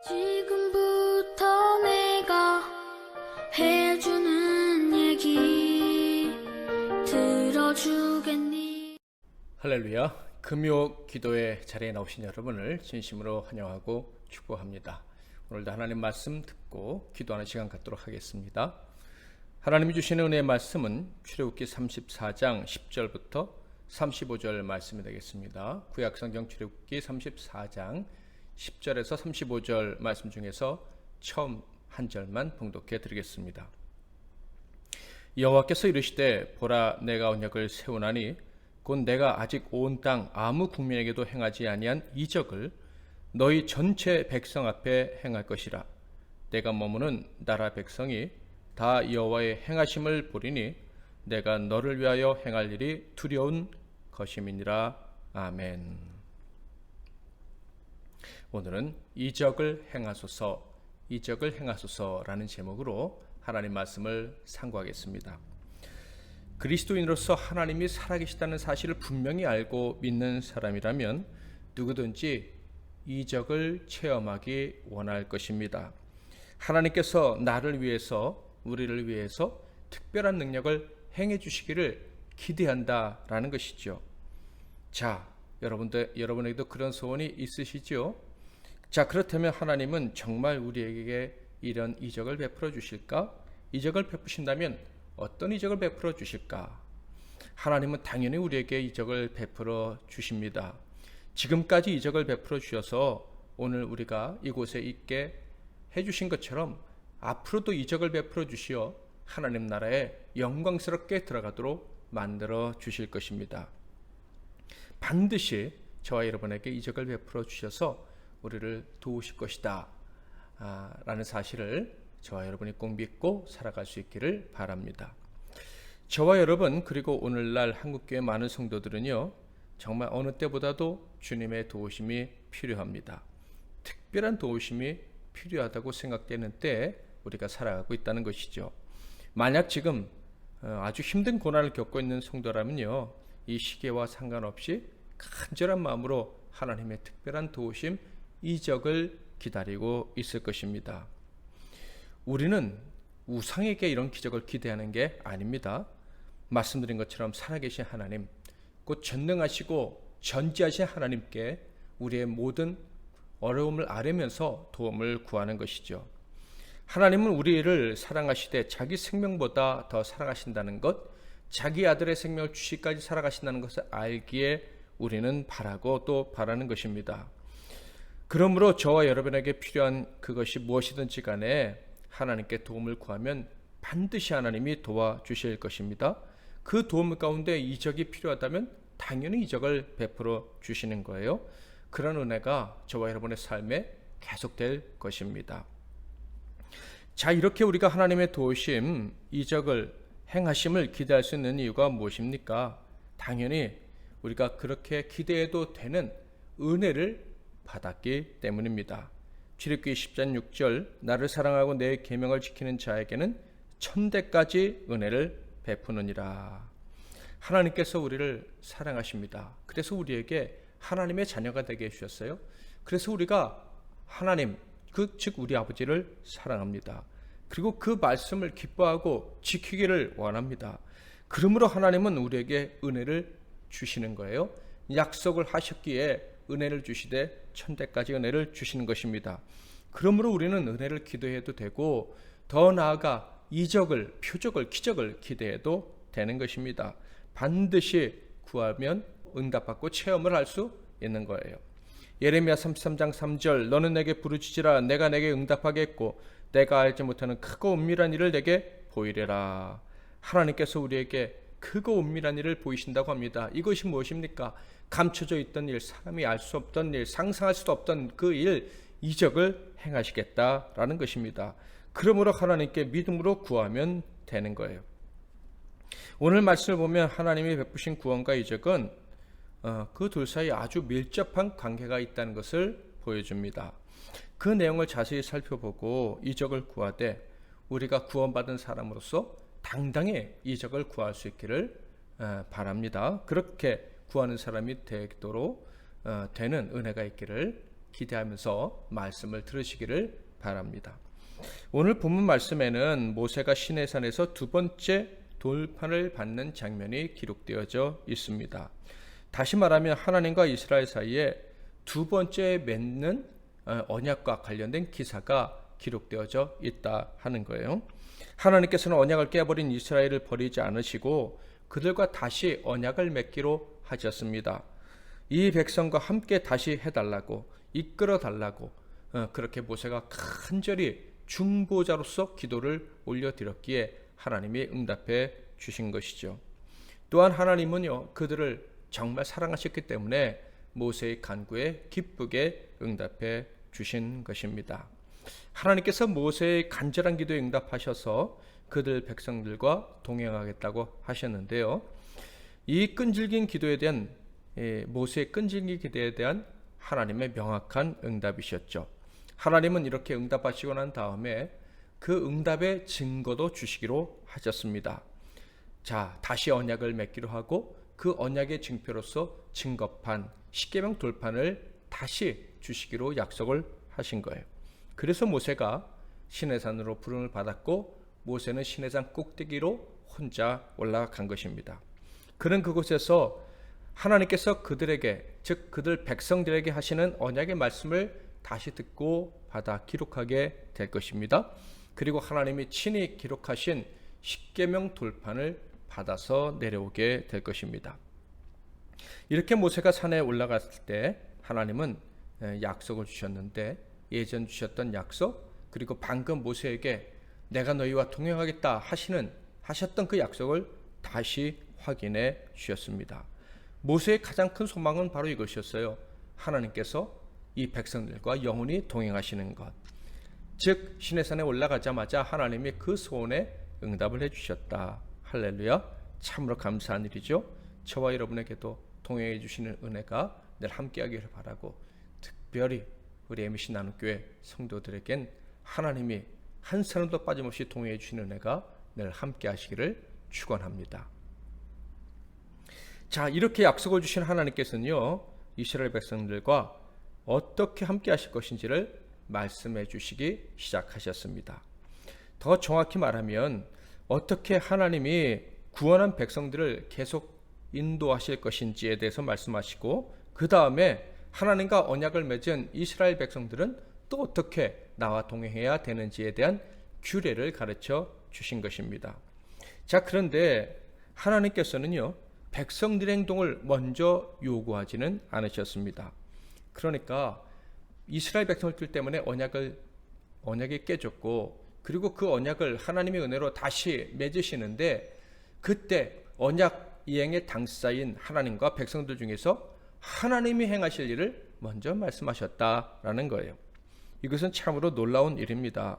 지금부터 내가 해주는 얘기 들어주겠니? 할렐루야. 금요 기도의 자리에 나오신 여러분을 진심으로 환영하고 축복합니다. 오늘도 하나님 말씀 듣고 기도하는 시간 갖도록 하겠습니다. 하나님이 주시는 은혜의 말씀은 출애굽기 34장 10절부터 35절 말씀이 되겠습니다. 구약성경 출애굽기 34장 10절에서 35절 말씀 중에서 처음 한 절만 봉독해 드리겠습니다. 여호와께서 이르시되 보라 내가 언약을 세우나니 곧 내가 아직 온 땅 아무 국민에게도 행하지 아니한 이적을 너희 전체 백성 앞에 행할 것이라. 내가 머무는 나라 백성이 다 여호와의 행하심을 보리니 내가 너를 위하여 행할 일이 두려운 것임이니라. 아멘. 오늘은 이적을 행하소서라는 제목으로 하나님 말씀을 상고하겠습니다. 그리스도인으로서 하나님이 살아계시다는 사실을 분명히 알고 믿는 사람이라면 누구든지 이적을 체험하기 원할 것입니다. 하나님께서 나를 위해서, 우리를 위해서 특별한 능력을 행해 주시기를 기대한다라는 것이죠. 자, 여러분에게도 그런 소원이 있으시죠? 자, 그렇다면 하나님은 정말 우리에게 이런 이적을 베풀어 주실까? 이적을 베푸신다면 어떤 이적을 베풀어 주실까? 하나님은 당연히 우리에게 이적을 베풀어 주십니다. 지금까지 이적을 베풀어 주셔서 오늘 우리가 이곳에 있게 해주신 것처럼 앞으로도 이적을 베풀어 주시어 하나님 나라에 영광스럽게 들어가도록 만들어 주실 것입니다. 반드시 저와 여러분에게 이적을 베풀어 주셔서 우리를 도우실 것이다 라는 사실을 저와 여러분이 꼭 믿고 살아갈 수 있기를 바랍니다. 저와 여러분 그리고 오늘날 한국교회 많은 성도들은요 정말 어느 때보다도 주님의 도우심이 필요합니다. 특별한 도우심이 필요하다고 생각되는 때에 우리가 살아가고 있다는 것이죠. 만약 지금 아주 힘든 고난을 겪고 있는 성도라면요 이 시기와 상관없이 간절한 마음으로 하나님의 특별한 도우심, 이적을 기다리고 있을 것입니다. 우리는 우상에게 이런 기적을 기대하는 게 아닙니다. 말씀드린 것처럼 살아계신 하나님, 곧 전능하시고 전지하신 하나님께 우리의 모든 어려움을 아뢰면서 도움을 구하는 것이죠. 하나님은 우리를 사랑하시되 자기 생명보다 더 사랑하신다는 것, 자기 아들의 생명을 주시기까지 살아가신다는 것을 알기에 우리는 바라고 또 바라는 것입니다. 그러므로 저와 여러분에게 필요한 그것이 무엇이든지 간에 하나님께 도움을 구하면 반드시 하나님이 도와주실 것입니다. 그 도움 가운데 이적이 필요하다면 당연히 이적을 베풀어 주시는 거예요. 그런 은혜가 저와 여러분의 삶에 계속될 것입니다. 자, 이렇게 우리가 하나님의 도우심, 이적을 행하심을 기대할 수 있는 이유가 무엇입니까? 당연히 우리가 그렇게 기대해도 되는 은혜를 받았기 때문입니다. 출애굽기 10장 6절 나를 사랑하고 내 계명을 지키는 자에게는 천대까지 은혜를 베푸느니라. 하나님께서 우리를 사랑하십니다. 그래서 우리에게 하나님의 자녀가 되게 해주셨어요. 그래서 우리가 하나님, 즉 우리 아버지를 사랑합니다. 그리고 그 말씀을 기뻐하고 지키기를 원합니다. 그러므로 하나님은 우리에게 은혜를 주시는 거예요. 약속을 하셨기에 은혜를 주시되 천대까지 은혜를 주시는 것입니다. 그러므로 우리는 은혜를 기도해도 되고 더 나아가 이적을, 표적을, 기적을 기대해도 되는 것입니다. 반드시 구하면 응답받고 체험을 할 수 있는 거예요. 예레미야 33장 3절 너는 내게 부르짖으라 내가 내게 응답하겠고 내가 알지 못하는 크고 은밀한 일을 내게 보이리라. 하나님께서 우리에게 크고 은밀한 일을 보이신다고 합니다. 이것이 무엇입니까? 감춰져 있던 일, 사람이 알 수 없던 일, 상상할 수도 없던 그 일, 이적을 행하시겠다라는 것입니다. 그러므로 하나님께 믿음으로 구하면 되는 거예요. 오늘 말씀을 보면 하나님이 베푸신 구원과 이적은 그 둘 사이에 아주 밀접한 관계가 있다는 것을 보여줍니다. 그 내용을 자세히 살펴보고 이적을 구하되 우리가 구원받은 사람으로서 당당히 이적을 구할 수 있기를 바랍니다. 그렇게 구하는 사람이 되도록 되는 은혜가 있기를 기대하면서 말씀을 들으시기를 바랍니다. 오늘 본문 말씀에는 모세가 시내산에서 두 번째 돌판을 받는 장면이 기록되어져 있습니다. 다시 말하면 하나님과 이스라엘 사이에 두 번째 맺는 언약과 관련된 기사가 기록되어져 있다 하는 거예요. 하나님께서는 언약을 깨버린 이스라엘을 버리지 않으시고 그들과 다시 언약을 맺기로 하셨습니다. 이 백성과 함께 다시 해달라고 이끌어 달라고 그렇게 모세가 간절히 중보자로서 기도를 올려드렸기에 하나님이 응답해 주신 것이죠. 또한 하나님은요 그들을 정말 사랑하셨기 때문에 모세의 간구에 기쁘게 응답해 주신 것입니다. 하나님께서 모세의 간절한 기도에 응답하셔서 그들 백성들과 동행하겠다고 하셨는데요. 이 끈질긴 기도에 대한 모세의 끈질긴 기도에 대한 하나님의 명확한 응답이셨죠. 하나님은 이렇게 응답하시고 난 다음에 그 응답의 증거도 주시기로 하셨습니다. 자, 다시 언약을 맺기로 하고 그 언약의 증표로서 증거판, 십계명 돌판을 다시 주시기로 약속을 하신 거예요. 그래서 모세가 시내산으로 부름을 받았고 모세는 시내산 꼭대기로 혼자 올라간 것입니다. 그는 그곳에서 하나님께서 그들에게, 즉 그들 백성들에게 하시는 언약의 말씀을 다시 듣고 받아 기록하게 될 것입니다. 그리고 하나님이 친히 기록하신 십계명 돌판을 받아서 내려오게 될 것입니다. 이렇게 모세가 산에 올라갔을 때 하나님은 약속을 주셨는데 예전 주셨던 약속 그리고 방금 모세에게 내가 너희와 동행하겠다 하셨던 그 약속을 다시 확인해 주셨습니다. 모세의 가장 큰 소망은 바로 이것이었어요. 하나님께서 이 백성들과 영원히 동행하시는 것. 즉 시내산에 올라가자마자 하나님이 그 소원에 응답을 해주셨다. 할렐루야. 참으로 감사한 일이죠. 저와 여러분에게도 동행해 주시는 은혜가 늘 함께하기를 바라고 특별히 우리 MBC 나눔교회 성도들에겐 하나님이 한 사람도 빠짐없이 동행해 주시는 은혜가 늘 함께하시기를 축원합니다. 자, 이렇게 약속을 주신 하나님께서는요 이스라엘 백성들과 어떻게 함께 하실 것인지를 말씀해 주시기 시작하셨습니다. 더 정확히 말하면 어떻게 하나님이 구원한 백성들을 계속 인도하실 것인지에 대해서 말씀하시고 그 다음에 하나님과 언약을 맺은 이스라엘 백성들은 또 어떻게 나와 동행해야 되는지에 대한 규례를 가르쳐 주신 것입니다. 자, 그런데 하나님께서는요 백성들의 행동을 먼저 요구하지는 않으셨습니다. 그러니까 이스라엘 백성들 때문에 언약이 깨졌고 그리고 그 언약을 하나님의 은혜로 다시 맺으시는데 그때 언약 이행의 당사인 하나님과 백성들 중에서 하나님이 행하실 일을 먼저 말씀하셨다라는 거예요. 이것은 참으로 놀라운 일입니다.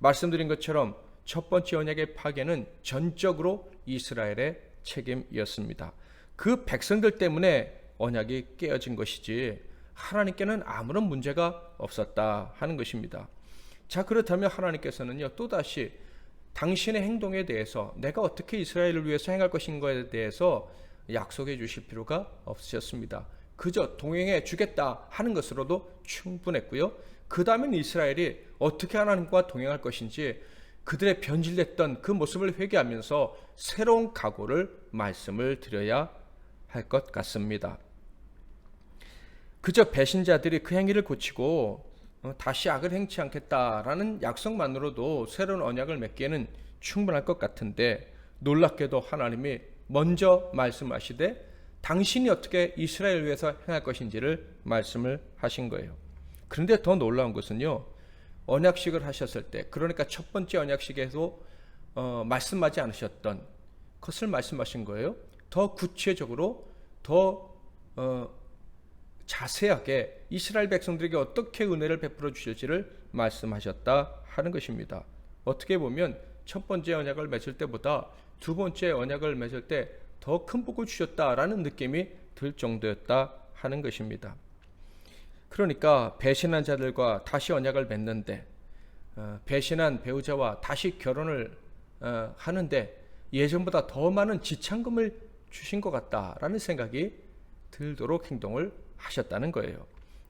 말씀드린 것처럼 첫 번째 언약의 파괴는 전적으로 이스라엘의 책임이었습니다. 그 백성들 때문에 언약이 깨어진 것이지 하나님께는 아무런 문제가 없었다 하는 것입니다. 자, 그렇다면 하나님께서는요 또다시 당신의 행동에 대해서 내가 어떻게 이스라엘을 위해서 행할 것인가에 대해서 약속해 주실 필요가 없으셨습니다. 그저 동행해 주겠다 하는 것으로도 충분했고요. 그 다음엔 이스라엘이 어떻게 하나님과 동행할 것인지 그들의 변질됐던 그 모습을 회개하면서 새로운 각오를 말씀을 드려야 할 것 같습니다. 그저 배신자들이 그 행위를 고치고 다시 악을 행치 않겠다라는 약속만으로도 새로운 언약을 맺기에는 충분할 것 같은데 놀랍게도 하나님이 먼저 말씀하시되 당신이 어떻게 이스라엘을 위해서 행할 것인지를 말씀을 하신 거예요. 그런데 더 놀라운 것은요 언약식을 하셨을 때 그러니까 첫 번째 언약식에도 말씀하지 않으셨던 것을 말씀하신 거예요. 더 구체적으로 더 자세하게 이스라엘 백성들에게 어떻게 은혜를 베풀어 주실지를 말씀하셨다 하는 것입니다. 어떻게 보면 첫 번째 언약을 맺을 때보다 두 번째 언약을 맺을 때 더 큰 복을 주셨다라는 느낌이 들 정도였다 하는 것입니다. 그러니까 배신한 자들과 다시 언약을 맺는데 배신한 배우자와 다시 결혼을 하는데 예전보다 더 많은 지참금을 주신 것 같다라는 생각이 들도록 행동을 하셨다는 거예요.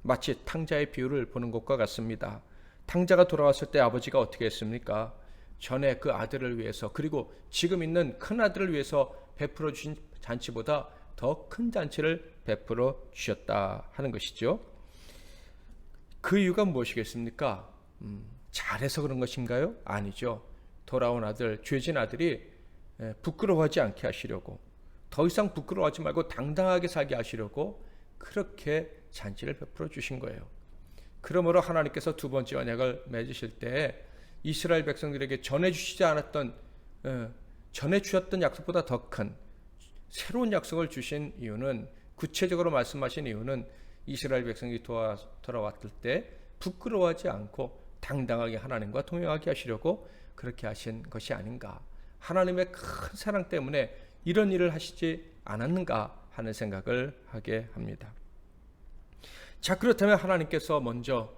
마치 탕자의 비유를 보는 것과 같습니다. 탕자가 돌아왔을 때 아버지가 어떻게 했습니까? 전에 그 아들을 위해서, 그리고 지금 있는 큰 아들을 위해서 베풀어 주신 잔치보다 더 큰 잔치를 베풀어 주셨다 하는 것이죠. 그 이유가 무엇이겠습니까? 잘해서 그런 것인가요? 아니죠. 돌아온 아들, 죄진 아들이 부끄러워하지 않게 하시려고, 더 이상 부끄러워하지 말고 당당하게 살게 하시려고 그렇게 잔치를 베풀어 주신 거예요. 그러므로 하나님께서 두 번째 언약을 맺으실 때 이스라엘 백성들에게 전해주시지 않았던, 전해주셨던 약속보다 더 큰 새로운 약속을 주신 이유는, 구체적으로 말씀하신 이유는 이스라엘 백성이 돌아왔을 때 부끄러워하지 않고 당당하게 하나님과 동행하게 하시려고 그렇게 하신 것이 아닌가, 하나님의 큰 사랑 때문에 이런 일을 하시지 않았는가 하는 생각을 하게 합니다. 자, 그렇다면 하나님께서 먼저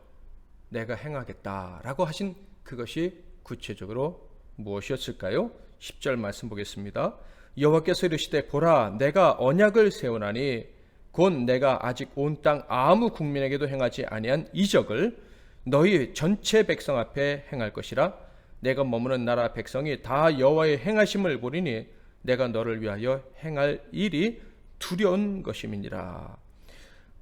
내가 행하겠다라고 하신 그것이 구체적으로 무엇이었을까요? 10절 말씀 보겠습니다. 여호와께서 이르시되 보라, 내가 언약을 세우나니 곧 내가 아직 온 땅 아무 국민에게도 행하지 아니한 이적을 너희 전체 백성 앞에 행할 것이라. 내가 머무는 나라 백성이 다 여호와의 행하심을 보리니 내가 너를 위하여 행할 일이 두려운 것임이니라.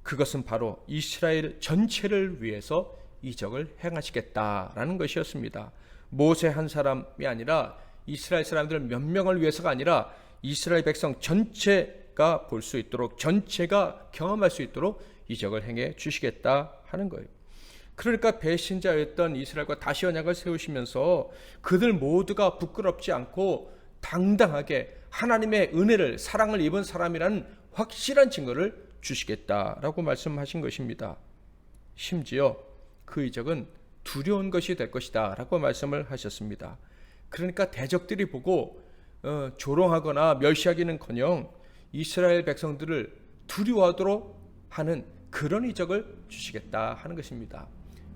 그것은 바로 이스라엘 전체를 위해서 이적을 행하시겠다라는 것이었습니다. 모세 한 사람이 아니라, 이스라엘 사람들 몇 명을 위해서가 아니라 이스라엘 백성 전체가 볼 수 있도록, 전체가 경험할 수 있도록 이적을 행해 주시겠다 하는 거예요. 그러니까 배신자였던 이스라엘과 다시 언약을 세우시면서 그들 모두가 부끄럽지 않고 당당하게 하나님의 은혜를, 사랑을 입은 사람이라는 확실한 증거를 주시겠다라고 말씀하신 것입니다. 심지어 그 이적은 두려운 것이 될 것이다 라고 말씀을 하셨습니다. 그러니까 대적들이 보고 조롱하거나 멸시하기는커녕 이스라엘 백성들을 두려워하도록 하는 그런 이적을 주시겠다 하는 것입니다.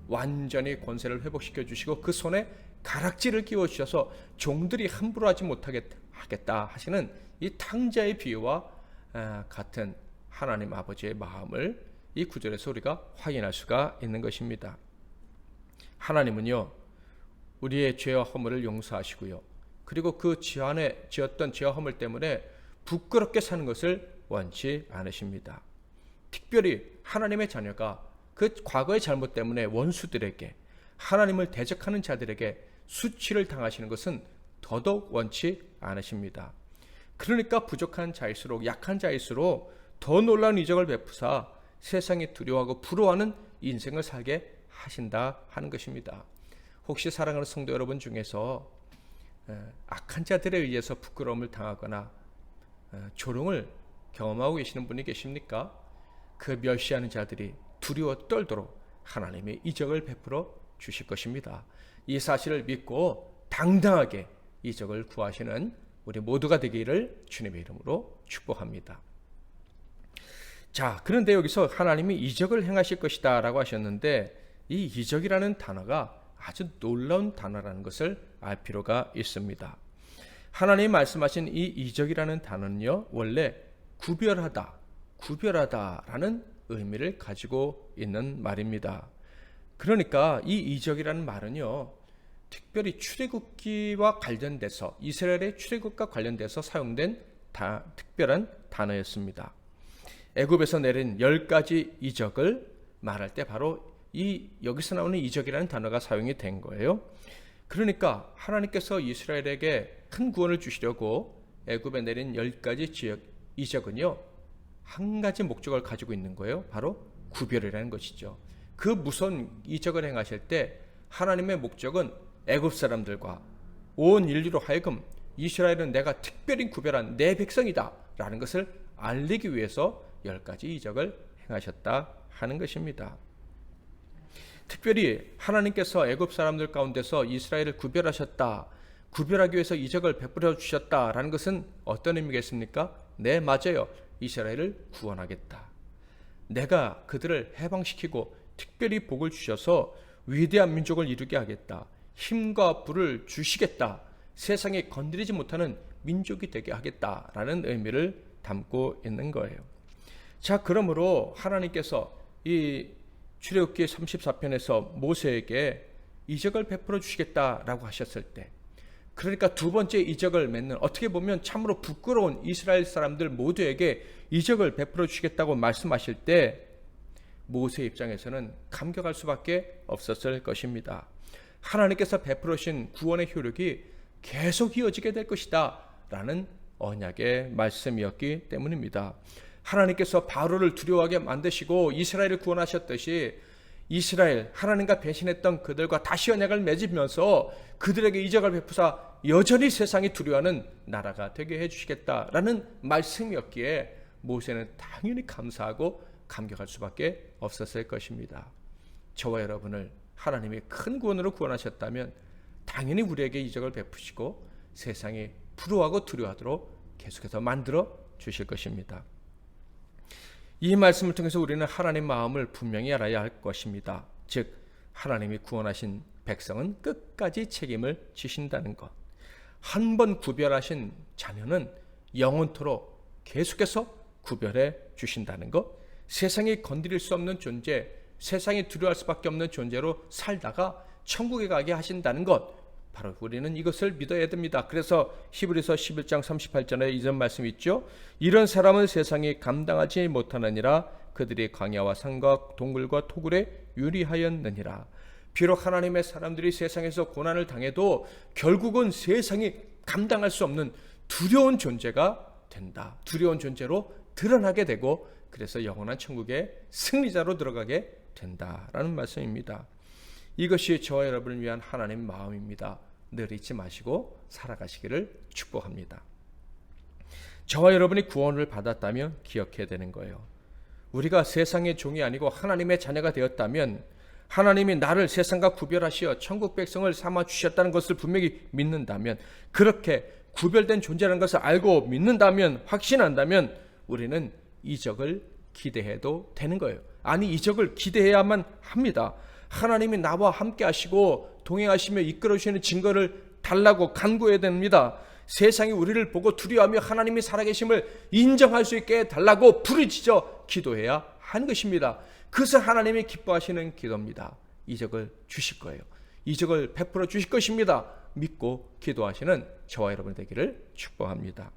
완전히 권세를 회복시켜 주시고 그 손에 가락지를 끼워 주셔서 종들이 함부로 하지 못하게 하겠다 하시는 이 탕자의 비유와 같은 하나님 아버지의 마음을 이 구절에서 우리가 확인할 수가 있는 것입니다. 하나님은요, 우리의 죄와 허물을 용서하시고요, 그리고 그 지안에 지었던 죄와 허물 때문에 부끄럽게 사는 것을 원치 않으십니다. 특별히 하나님의 자녀가 그 과거의 잘못 때문에 원수들에게, 하나님을 대적하는 자들에게 수치를 당하시는 것은 더더욱 원치 않으십니다. 그러니까 부족한 자일수록, 약한 자일수록 더 놀라운 이적을 베푸사 세상이 두려워하고 부러워하는 인생을 살게 하신다 하는 것입니다. 혹시 사랑하는 성도 여러분 중에서 악한 자들에 의해서 부끄러움을 당하거나 조롱을 경험하고 계시는 분이 계십니까? 그 멸시하는 자들이 두려워 떨도록 하나님의 이적을 베풀어 주실 것입니다. 이 사실을 믿고 당당하게 이적을 구하시는 우리 모두가 되기를 주님의 이름으로 축복합니다. 자, 그런데 여기서 하나님이 이적을 행하실 것이다 라고 하셨는데, 이 이적이라는 단어가 아주 놀라운 단어라는 것을 알 필요가 있습니다. 하나님이 말씀하신 이 이적이라는 단어는요, 원래 구별하다라는 의미를 가지고 있는 말입니다. 그러니까 이 이적이라는 말은요, 특별히 출애굽기와 관련돼서, 이스라엘의 출애굽과 관련돼서 사용된 특별한 단어였습니다. 애굽에서 내린 10가지 이적을 말할 때 바로 여기서 나오는 이적이라는 단어가 사용이 된 거예요. 그러니까 하나님께서 이스라엘에게 큰 구원을 주시려고 애굽에 내린 10가지 이적은요, 한 가지 목적을 가지고 있는 거예요. 바로 구별이라는 것이죠. 그 무서운 이적을 행하실 때 하나님의 목적은 애굽 사람들과 온 인류로 하여금 이스라엘은 내가 특별히 구별한 내 백성이다 라는 것을 알리기 위해서 10가지 이적을 행하셨다 하는 것입니다. 특별히 하나님께서 애굽 사람들 가운데서 이스라엘을 구별하기 위해서 이적을 베풀어 주셨다라는 것은 어떤 의미겠습니까? 네, 맞아요. 이스라엘을 구원하겠다. 내가 그들을 해방시키고 특별히 복을 주셔서 위대한 민족을 이루게 하겠다. 힘과 부를 주시겠다. 세상에 건드리지 못하는 민족이 되게 하겠다라는 의미를 담고 있는 거예요. 자, 그러므로 하나님께서 이 출애굽기 34편에서 모세에게 이적을 베풀어 주시겠다라고 하셨을 때, 그러니까 두 번째 이적을 맺는, 어떻게 보면 참으로 부끄러운 이스라엘 사람들 모두에게 이적을 베풀어 주시겠다고 말씀하실 때 모세 입장에서는 감격할 수밖에 없었을 것입니다. 하나님께서 베풀어 주신 구원의 효력이 계속 이어지게 될 것이다 라는 언약의 말씀이었기 때문입니다. 하나님께서 바로를 두려워하게 만드시고 이스라엘을 구원하셨듯이 이스라엘, 하나님과 배신했던 그들과 다시 언약을 맺으면서 그들에게 이적을 베푸사 여전히 세상이 두려워하는 나라가 되게 해주시겠다라는 말씀이었기에 모세는 당연히 감사하고 감격할 수밖에 없었을 것입니다. 저와 여러분을 하나님이 큰 구원으로 구원하셨다면 당연히 우리에게 이적을 베푸시고 세상이 부러워하고 두려워하도록 계속해서 만들어 주실 것입니다. 이 말씀을 통해서 우리는 하나님 마음을 분명히 알아야 할 것입니다. 즉 하나님이 구원하신 백성은 끝까지 책임을 지신다는 것, 한 번 구별하신 자녀는 영원토록 계속해서 구별해 주신다는 것, 세상이 건드릴 수 없는 존재, 세상이 두려워할 수밖에 없는 존재로 살다가 천국에 가게 하신다는 것, 바로 우리는 이것을 믿어야 됩니다. 그래서 히브리서 11장 38절에 이전 말씀이 있죠. 이런 사람은 세상이 감당하지 못하느니라. 그들이 광야와 산과 동굴과 토굴에 유리하였느니라. 비록 하나님의 사람들이 세상에서 고난을 당해도 결국은 세상이 감당할 수 없는 두려운 존재가 된다. 두려운 존재로 드러나게 되고 그래서 영원한 천국의 승리자로 들어가게 된다라는 말씀입니다. 이것이 저와 여러분을 위한 하나님의 마음입니다. 늘 잊지 마시고 살아가시기를 축복합니다. 저와 여러분이 구원을 받았다면 기억해야 되는 거예요. 우리가 세상의 종이 아니고 하나님의 자녀가 되었다면 하나님이 나를 세상과 구별하시어 천국 백성을 삼아 주셨다는 것을 분명히 믿는다면, 그렇게 구별된 존재라는 것을 알고 믿는다면, 확신한다면 우리는 이적을 기대해도 되는 거예요. 아니, 이적을 기대해야만 합니다. 하나님이 나와 함께 하시고 동행하시며 이끌어 주시는 증거를 달라고 간구해야 됩니다. 세상이 우리를 보고 두려워하며 하나님이 살아계심을 인정할 수 있게 달라고 부르짖어 기도해야 하는 것입니다. 그것은 하나님이 기뻐하시는 기도입니다. 이적을 주실 거예요. 이적을 베풀어 주실 것입니다. 믿고 기도하시는 저와 여러분 되기를 축복합니다.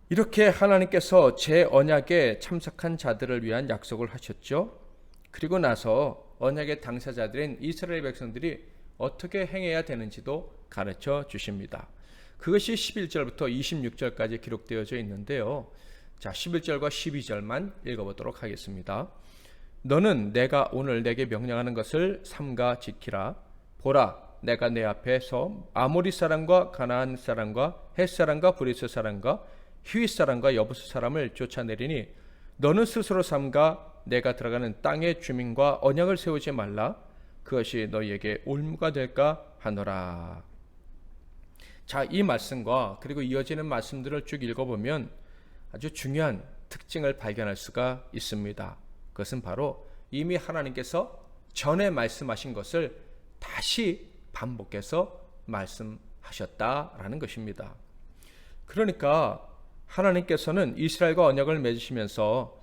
이렇게 하나님께서 제 언약에 참석한 자들을 위한 약속을 하셨죠. 그리고 나서 언약의 당사자들인 이스라엘 백성들이 어떻게 행해야 되는지도 가르쳐 주십니다. 그것이 11절부터 26절까지 기록되어져 있는데요. 자, 11절과 12절만 읽어보도록 하겠습니다. 너는 내가 오늘 내게 명령하는 것을 삼가 지키라. 보라, 내가 내 앞에서 아모리 사람과 가나안 사람과 헷 사람과 브리스 사람과 히윗 사람과 여부스 사람을 쫓아내리니 너는 스스로 삼가 내가 들어가는 땅의 주민과 언약을 세우지 말라. 그것이 너희에게 올무가 될까 하노라. 자, 이 말씀과 그리고 이어지는 말씀들을 쭉 읽어보면 아주 중요한 특징을 발견할 수가 있습니다. 그것은 바로 이미 하나님께서 전에 말씀하신 것을 다시 반복해서 말씀하셨다라는 것입니다. 그러니까 하나님께서는 이스라엘과 언약을 맺으시면서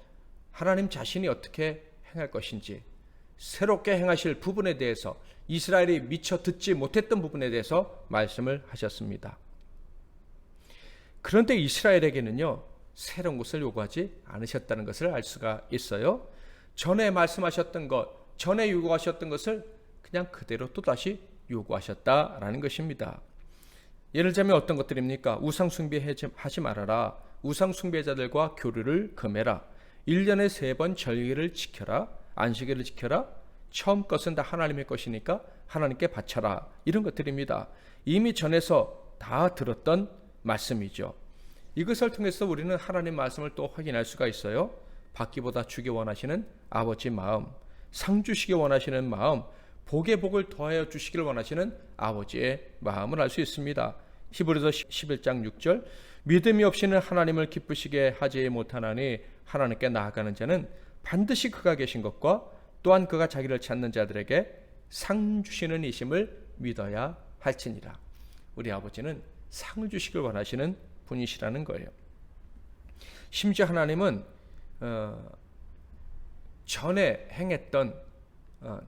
하나님 자신이 어떻게 행할 것인지, 새롭게 행하실 부분에 대해서, 이스라엘이 미처 듣지 못했던 부분에 대해서 말씀을 하셨습니다. 그런데 이스라엘에게는요, 새로운 것을 요구하지 않으셨다는 것을 알 수가 있어요. 전에 말씀하셨던 것, 전에 요구하셨던 것을 그냥 그대로 또다시 요구하셨다라는 것입니다. 예를 들자면 어떤 것들입니까? 우상 숭배하지 말아라. 우상 숭배자들과 교류를 금해라. 1년에 3번 절기를 지켜라. 안식일을 지켜라. 처음 것은 다 하나님의 것이니까 하나님께 바쳐라. 이런 것들입니다. 이미 전에서 다 들었던 말씀이죠. 이것을 통해서 우리는 하나님 말씀을 또 확인할 수가 있어요. 받기보다 주기 원하시는 아버지 마음, 상 주시기 원하시는 마음, 복에 복을 더하여 주시길 원하시는 아버지의 마음을 알 수 있습니다. 히브리서 11장 6절, 믿음이 없이는 하나님을 기쁘시게 하지 못하나니 하나님께 나아가는 자는 반드시 그가 계신 것과 또한 그가 자기를 찾는 자들에게 상 주시는 이심을 믿어야 할지니라. 우리 아버지는 상을 주시길 원하시는 분이시라는 거예요. 심지어 하나님은 전에 행했던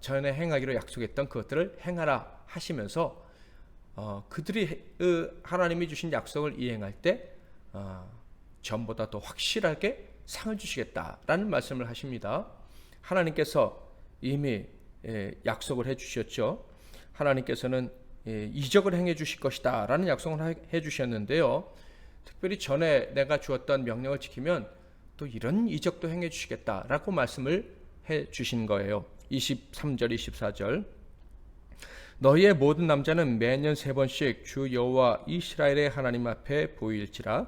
전에 행하기로 약속했던 그것들을 행하라 하시면서 그들이 하나님이 주신 약속을 이행할 때 전보다 더 확실하게 상을 주시겠다라는 말씀을 하십니다. 하나님께서 이미 약속을 해주셨죠. 하나님께서는 이적을 행해 주실 것이다 라는 약속을 해 주셨는데요. 특별히 전에 내가 주었던 명령을 지키면 또 이런 이적도 행해 주시겠다라고 말씀을 해 주신 거예요. 23절 24절 너희의 모든 남자는 매년 3번씩 주 여호와 이스라엘의 하나님 앞에 보일지라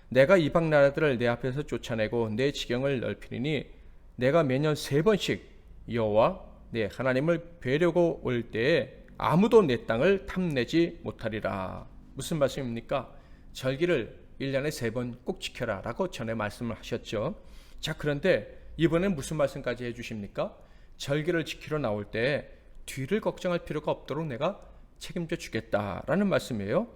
내가 이방 나라들을 내 앞에서 쫓아내고 내 지경을 넓히리니 내가 매년 3번씩 여호와 내 하나님을 뵈려고 올 때에 아무도 내 땅을 탐내지 못하리라. 무슨 말씀입니까? 절기를 1년에 3번 꼭 지켜라 라고 전에 말씀을 하셨죠. 자, 그런데 이번엔 무슨 말씀까지 해주십니까? 절기를 지키러 나올 때 뒤를 걱정할 필요가 없도록 내가 책임져 주겠다라는 말씀이에요.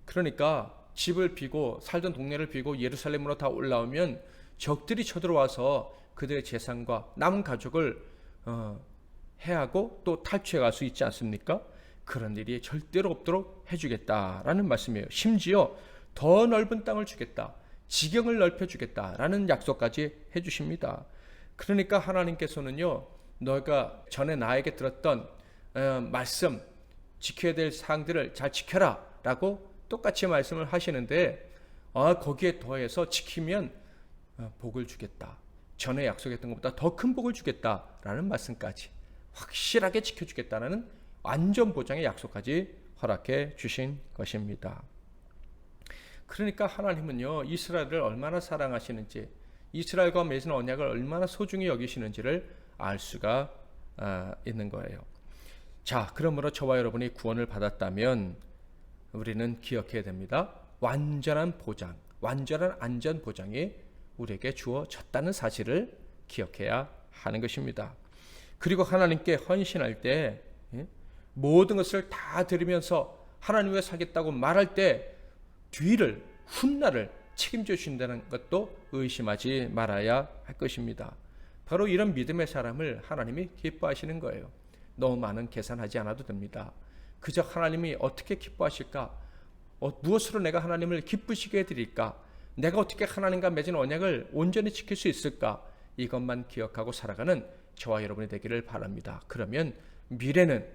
그러니까 집을 비고 살던 동네를 비고 예루살렘으로 다 올라오면 적들이 쳐들어와서 그들의 재산과 남은 가족을 해하고 또 탈취해 갈 수 있지 않습니까? 그런 일이 절대로 없도록 해주겠다라는 말씀이에요. 심지어 더 넓은 땅을 주겠다, 지경을 넓혀주겠다라는 약속까지 해주십니다. 그러니까 하나님께서는요, 너가 전에 나에게 들었던 말씀, 지켜야 될 사항들을 잘 지켜라 라고 똑같이 말씀을 하시는데 거기에 더해서 지키면 복을 주겠다, 전에 약속했던 것보다 더 큰 복을 주겠다라는 말씀까지 확실하게 지켜주겠다는 완전 보장의 약속까지 허락해 주신 것입니다. 그러니까 하나님은요, 이스라엘을 얼마나 사랑하시는지, 이스라엘과 맺은 언약을 얼마나 소중히 여기시는지를 알 수가 있는 거예요. 자, 그러므로 저와 여러분이 구원을 받았다면 우리는 기억해야 됩니다. 완전한 보장, 완전한 안전 보장이 우리에게 주어졌다는 사실을 기억해야 하는 것입니다. 그리고 하나님께 헌신할 때 모든 것을 다 드리면서 하나님 위해 살겠다고 말할 때 뒤를 훗날을 책임져 주신다는 것도 의심하지 말아야 할 것입니다. 바로 이런 믿음의 사람을 하나님이 기뻐하시는 거예요. 너무 많은 계산하지 않아도 됩니다. 그저 하나님이 어떻게 기뻐하실까? 무엇으로 내가 하나님을 기쁘시게 해드릴까? 내가 어떻게 하나님과 맺은 언약을 온전히 지킬 수 있을까? 이것만 기억하고 살아가는 저와 여러분이 되기를 바랍니다. 그러면 미래는,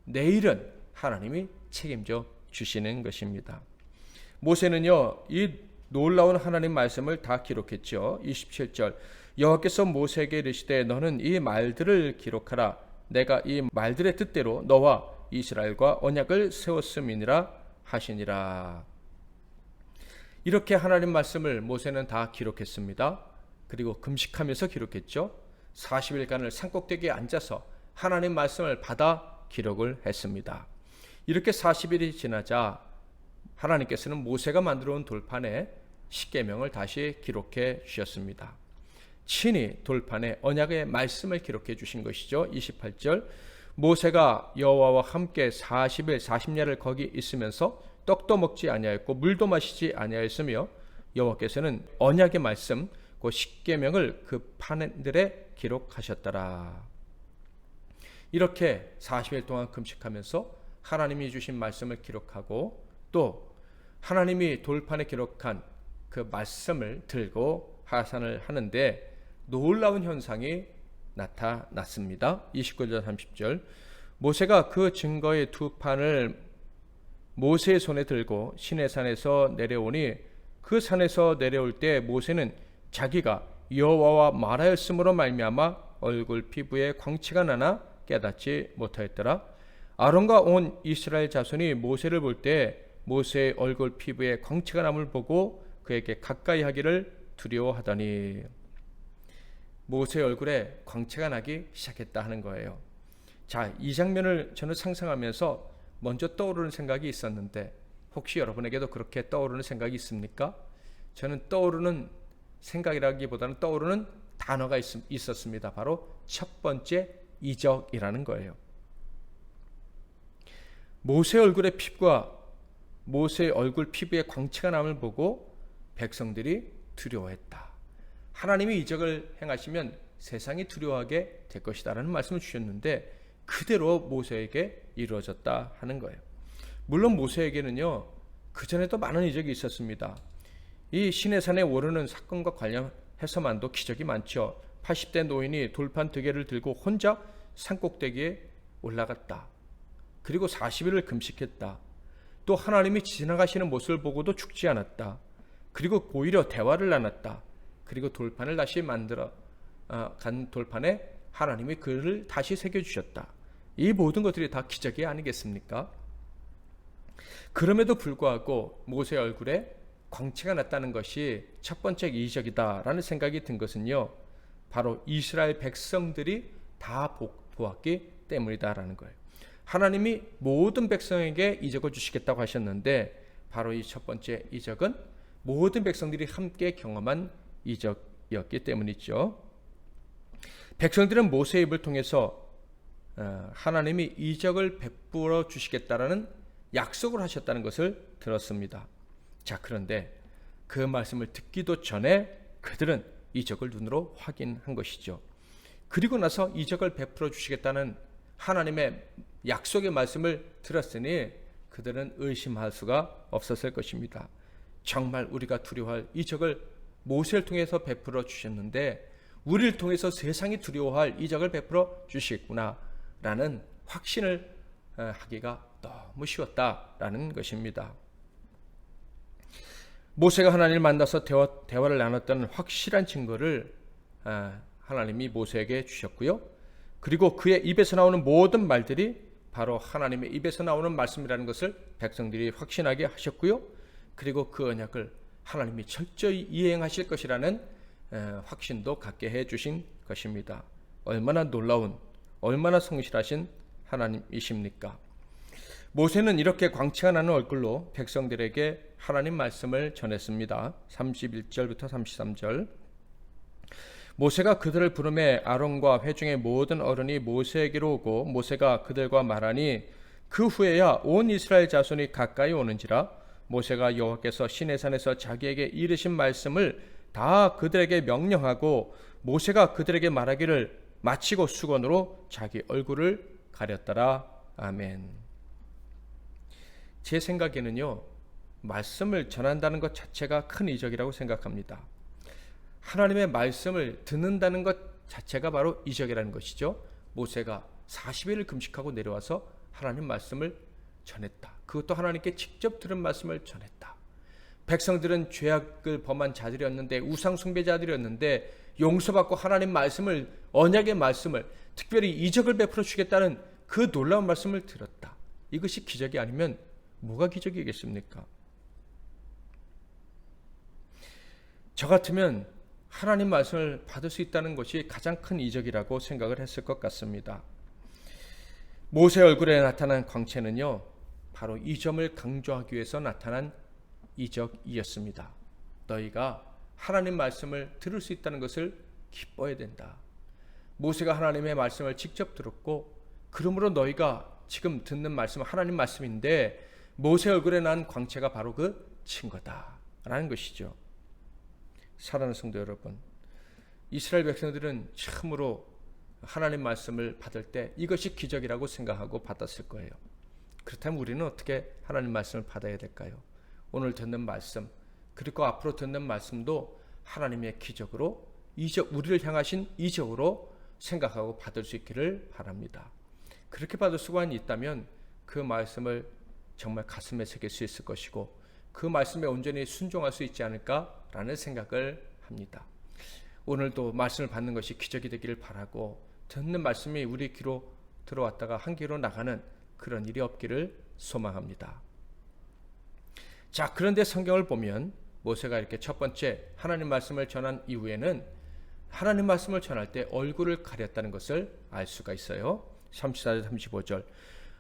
내일은 하나님이 책임져 주시는 것입니다. 모세는요, 이 놀라운 하나님 말씀을 다 기록했죠. 27절 여호와께서 모세에게 이르시되 너는 이 말들을 기록하라. 내가 이 말들의 뜻대로 너와 이스라엘과 언약을 세웠음이니라 하시니라. 이렇게 하나님 말씀을 모세는 다 기록했습니다. 그리고 금식하면서 기록했죠. 40일간을 산꼭대기에 앉아서 하나님 말씀을 받아 기록을 했습니다. 이렇게 40일이 지나자 하나님께서는 모세가 만들어 온 돌판에 십계명을 다시 기록해 주셨습니다. 친히 돌판에 언약의 말씀을 기록해 주신 것이죠. 28절 모세가 여호와와 함께 40일 40야를 거기 있으면서 떡도 먹지 아니하였고 물도 마시지 아니하였으며 여호와께서는 언약의 말씀 그 십계명을 그 판들에 기록하셨더라. 이렇게 40일 동안 금식하면서 하나님이 주신 말씀을 기록하고 또 하나님이 돌판에 기록한 그 말씀을 들고 하산을 하는데 놀라운 현상이 나타났습니다. 29절 30절 모세가 그 증거의 두 판을 모세의 손에 들고 시내산에서 내려오니 그 산에서 내려올 때 모세는 자기가 여호와와 말하였으므로 말미암아 얼굴 피부에 광채가 나나 깨닫지 못하였더라. 아론과 온 이스라엘 자손이 모세를 볼 때 모세의 얼굴 피부에 광채가 남을 보고 그에게 가까이 하기를 두려워하더니 모세의 얼굴에 광채가 나기 시작했다 하는 거예요. 자, 이 장면을 저는 상상하면서 먼저 떠오르는 생각이 있었는데 혹시 여러분에게도 그렇게 떠오르는 생각이 있습니까? 저는 떠오르는 생각이라기보다는 떠오르는 단어가 있었습니다. 바로 첫 번째 이적이라는 거예요. 모세의 얼굴의 피부와 모세의 얼굴 피부에 광채가 남을 보고 백성들이 두려워했다. 하나님이 이적을 행하시면 세상이 두려워하게 될 것이다라는 말씀을 주셨는데 그대로 모세에게 이루어졌다 하는 거예요. 물론 모세에게는요 그전에도 많은 이적이 있었습니다. 이 시내산에 오르는 사건과 관련해서만도 기적이 많죠. 80대 노인이 돌판 두 개를 들고 혼자 산꼭대기에 올라갔다. 그리고 40일을 금식했다. 또 하나님이 지나가시는 모습을 보고도 죽지 않았다. 그리고 오히려 대화를 나눴다. 그리고 돌판을 다시 만들어 간 돌판에 하나님이 글을 다시 새겨주셨다. 이 모든 것들이 다 기적이 아니겠습니까? 그럼에도 불구하고 모세의 얼굴에 광채가 났다는 것이 첫 번째 이적이다라는 생각이 든 것은요 바로 이스라엘 백성들이 다 보았기 때문이다라는 거예요. 하나님이 모든 백성에게 이적을 주시겠다고 하셨는데 바로 이 첫 번째 이적은 모든 백성들이 함께 경험한 이적이었기 때문이죠. 백성들은 모세의 입을 통해서 하나님이 이적을 베풀어 주시겠다라는 약속을 하셨다는 것을 들었습니다. 자, 그런데 그 말씀을 듣기도 전에 그들은 이적을 눈으로 확인한 것이죠. 그리고 나서 이적을 베풀어 주시겠다는 하나님의 약속의 말씀을 들었으니 그들은 의심할 수가 없었을 것입니다. 정말 우리가 두려워할 이적을 모세를 통해서 베풀어 주셨는데 우리를 통해서 세상이 두려워할 이적을 베풀어 주시겠구나라는 확신을 하기가 너무 쉬웠다라는 것입니다. 모세가 하나님을 만나서 대화를 나눴던 확실한 증거를 하나님이 모세에게 주셨고요. 그리고 그의 입에서 나오는 모든 말들이 바로 하나님의 입에서 나오는 말씀이라는 것을 백성들이 확신하게 하셨고요. 그리고 그 언약을 하나님이 철저히 이행하실 것이라는 확신도 갖게 해주신 것입니다. 얼마나 놀라운, 얼마나 성실하신 하나님이십니까? 모세는 이렇게 광채가 나는 얼굴로 백성들에게 하나님 말씀을 전했습니다. 31절부터 33절. 모세가 그들을 부르매 아론과 회중의 모든 어른이 모세에게로 오고 모세가 그들과 말하니 그 후에야 온 이스라엘 자손이 가까이 오는지라 모세가 여호와께서 시내산에서 자기에게 이르신 말씀을 다 그들에게 명령하고 모세가 그들에게 말하기를 마치고 수건으로 자기 얼굴을 가렸더라. 아멘. 제 생각에는요 말씀을 전한다는 것 자체가 큰 이적이라고 생각합니다. 하나님의 말씀을 듣는다는 것 자체가 바로 이적이라는 것이죠. 모세가 40일을 금식하고 내려와서 하나님 말씀을 전했다. 그것도 하나님께 직접 들은 말씀을 전했다. 백성들은 죄악을 범한 자들이었는데 우상 숭배자들이었는데 용서받고 하나님 말씀을 언약의 말씀을 특별히 이적을 베풀어 주겠다는 그 놀라운 말씀을 들었다. 이것이 기적이 아니면 뭐가 기적이겠습니까? 저 같으면 하나님 말씀을 받을 수 있다는 것이 가장 큰 이적이라고 생각을 했을 것 같습니다. 모세 얼굴에 나타난 광채는요 바로 이 점을 강조하기 위해서 나타난 이적이었습니다. 너희가 하나님 말씀을 들을 수 있다는 것을 기뻐해야 된다. 모세가 하나님의 말씀을 직접 들었고 그러므로 너희가 지금 듣는 말씀은 하나님 말씀인데 모세 얼굴에 난 광채가 바로 그 증거다라는 것이죠. 사랑하는 성도 여러분, 이스라엘 백성들은 참으로 하나님 말씀을 받을 때 이것이 기적이라고 생각하고 받았을 거예요. 그렇다면 우리는 어떻게 하나님 말씀을 받아야 될까요? 오늘 듣는 말씀 그리고 앞으로 듣는 말씀도 하나님의 기적으로 우리를 향하신 이적으로 생각하고 받을 수 있기를 바랍니다. 그렇게 받을 수가 있다면 그 말씀을 정말 가슴에 새길 수 있을 것이고 그 말씀에 온전히 순종할 수 있지 않을까라는 생각을 합니다. 오늘도 말씀을 받는 것이 기적이 되기를 바라고 듣는 말씀이 우리 귀로 들어왔다가 한 귀로 나가는 그런 일이 없기를 소망합니다. 자, 그런데 성경을 보면 모세가 이렇게 첫 번째 하나님 말씀을 전한 이후에는 하나님 말씀을 전할 때 얼굴을 가렸다는 것을 알 수가 있어요. 34절 35절.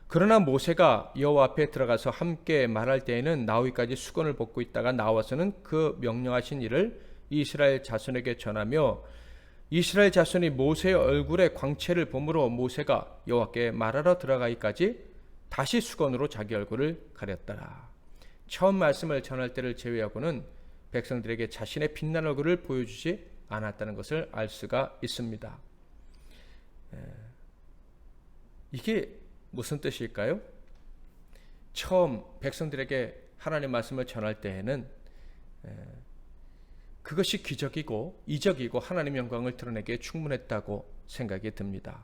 그러나 모세가 여호와 앞에 들어가서 함께 말할 때에는 나오기까지 수건을 벗고 있다가 나와서는 그 명령하신 일을 이스라엘 자손에게 전하며 이스라엘 자손이 모세의 얼굴에 광채를 보므로 모세가 여호와께 말하러 들어가기까지 다시 수건으로 자기 얼굴을 가렸더라. 처음 말씀을 전할 때를 제외하고는 백성들에게 자신의 빛난 얼굴을 보여주지 않았다는 것을 알 수가 있습니다. 이게 무슨 뜻일까요? 처음 백성들에게 하나님 말씀을 전할 때에는 그것이 기적이고 이적이고 하나님 영광을 드러내기에 충분했다고 생각이 듭니다.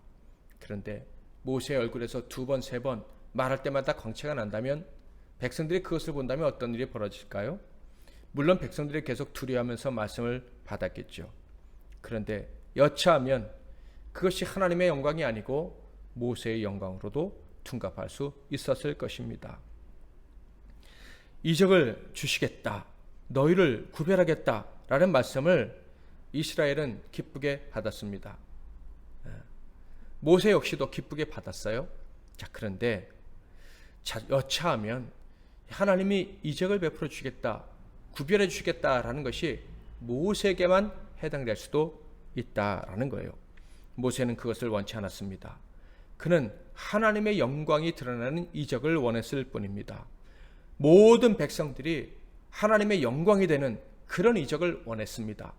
그런데 모세의 얼굴에서 2번, 3번 말할 때마다 광채가 난다면 백성들이 그것을 본다면 어떤 일이 벌어질까요? 물론 백성들이 계속 두려워하면서 말씀을 받았겠죠. 그런데 여차하면 그것이 하나님의 영광이 아니고 모세의 영광으로도 둔갑할 수 있었을 것입니다. 이적을 주시겠다, 너희를 구별하겠다 라는 말씀을 이스라엘은 기쁘게 받았습니다. 모세 역시도 기쁘게 받았어요. 자, 그런데 여차하면 하나님이 이적을 베풀어 주시겠다, 구별해 주시겠다라는 것이 모세에게만 해당될 수도 있다라는 거예요. 모세는 그것을 원치 않았습니다. 그는 하나님의 영광이 드러나는 이적을 원했을 뿐입니다. 모든 백성들이 하나님의 영광이 되는 그런 이적을 원했습니다.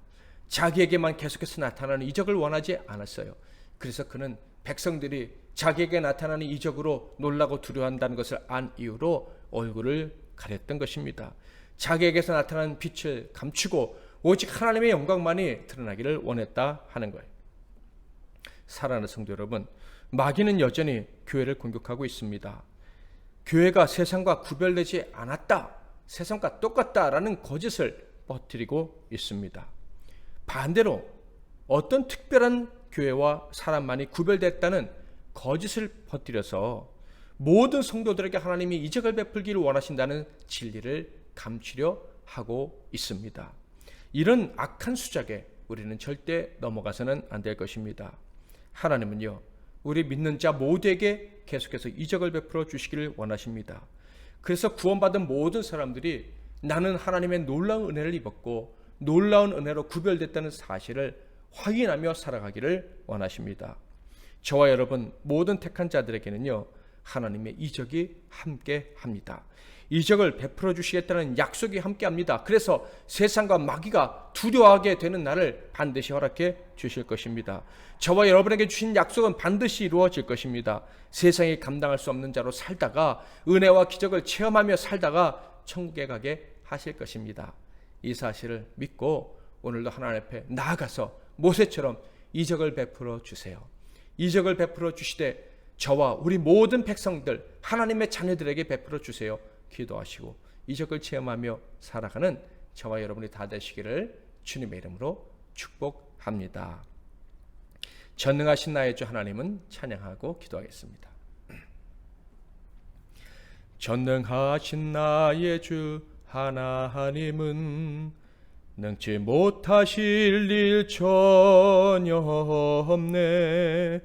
자기에게만 계속해서 나타나는 이적을 원하지 않았어요. 그래서 그는 백성들이 자기에게 나타나는 이적으로 놀라고 두려워한다는 것을 안 이유로 얼굴을 가렸던 것입니다. 자기에게서 나타나는 빛을 감추고 오직 하나님의 영광만이 드러나기를 원했다 하는 거예요. 사랑하는 성도 여러분, 마귀는 여전히 교회를 공격하고 있습니다. 교회가 세상과 구별되지 않았다, 세상과 똑같다라는 거짓을 퍼뜨리고 있습니다. 반대로 어떤 특별한 교회와 사람만이 구별됐다는 거짓을 퍼뜨려서 모든 성도들에게 하나님이 이적을 베풀기를 원하신다는 진리를 감추려 하고 있습니다. 이런 악한 수작에 우리는 절대 넘어가서는 안 될 것입니다. 하나님은요, 우리 믿는 자 모두에게 계속해서 이적을 베풀어 주시기를 원하십니다. 그래서 구원받은 모든 사람들이 나는 하나님의 놀라운 은혜를 입었고 놀라운 은혜로 구별됐다는 사실을 확인하며 살아가기를 원하십니다. 저와 여러분 모든 택한 자들에게는요, 하나님의 이적이 함께 합니다. 이적을 베풀어 주시겠다는 약속이 함께 합니다. 그래서 세상과 마귀가 두려워하게 되는 날을 반드시 허락해 주실 것입니다. 저와 여러분에게 주신 약속은 반드시 이루어질 것입니다. 세상이 감당할 수 없는 자로 살다가 은혜와 기적을 체험하며 살다가 천국에 가게 하실 것입니다. 이 사실을 믿고 오늘도 하나님 앞에 나아가서 모세처럼 이적을 베풀어 주세요. 이적을 베풀어 주시되 저와 우리 모든 백성들 하나님의 자녀들에게 베풀어 주세요. 기도하시고 이적을 체험하며 살아가는 저와 여러분이 다 되시기를 주님의 이름으로 축복합니다. 전능하신 나의 주 하나님은 찬양하고 기도하겠습니다. 전능하신 나의 주 하나님은 능치 못하실 일 전혀 없네.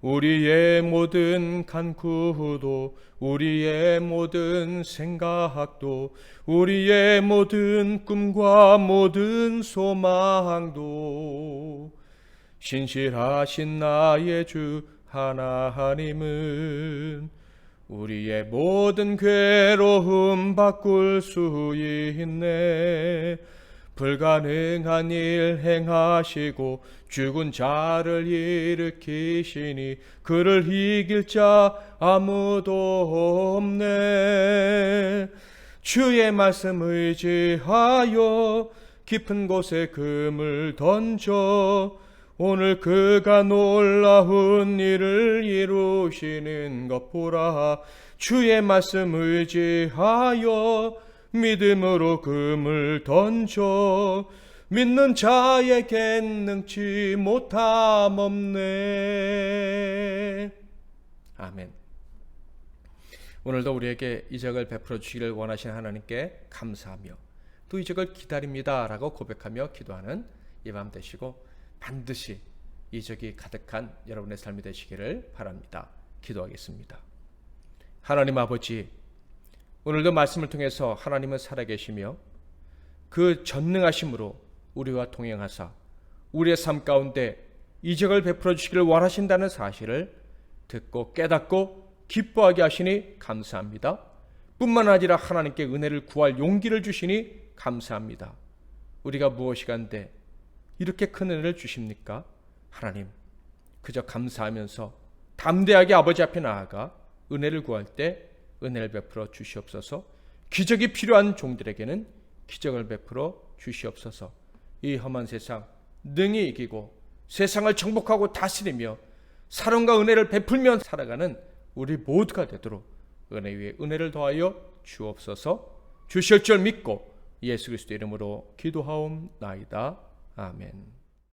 우리의 모든 간구도 우리의 모든 생각도 우리의 모든 꿈과 모든 소망도 신실하신 나의 주 하나님은 우리의 모든 괴로움 바꿀 수 있네. 불가능한 일 행하시고 죽은 자를 일으키시니 그를 이길 자 아무도 없네. 주의 말씀 의지하여 깊은 곳에 금을 던져 오늘 그가 놀라운 일을 이루시는 것 보라. 주의 말씀 의지하여 믿음으로 금을 던져 믿는 자에겐 능치 못함 없네. 아멘. 오늘도 우리에게 이적을 베풀어 주시기를 원하시는 하나님께 감사하며 또 이적을 기다립니다 라고 고백하며 기도하는 이 밤 되시고 반드시 이적이 가득한 여러분의 삶이 되시기를 바랍니다. 기도하겠습니다. 하나님 아버지, 오늘도 말씀을 통해서 하나님은 살아계시며 그 전능하심으로 우리와 동행하사 우리의 삶 가운데 이적을 베풀어 주시기를 원하신다는 사실을 듣고 깨닫고 기뻐하게 하시니 감사합니다. 뿐만 아니라 하나님께 은혜를 구할 용기를 주시니 감사합니다. 우리가 무엇이간데 이렇게 큰 은혜를 주십니까? 하나님, 그저 감사하면서 담대하게 아버지 앞에 나아가 은혜를 구할 때 은혜를 베풀어 주시옵소서. 기적이 필요한 종들에게는 기적을 베풀어 주시옵소서. 이 험한 세상 능히 이기고 세상을 정복하고 다스리며 사랑과 은혜를 베풀며 살아가는 우리 모두가 되도록 은혜 위에 은혜를 더하여 주옵소서. 주실 줄 믿고 예수 그리스도 이름으로 기도하옵나이다. 아멘.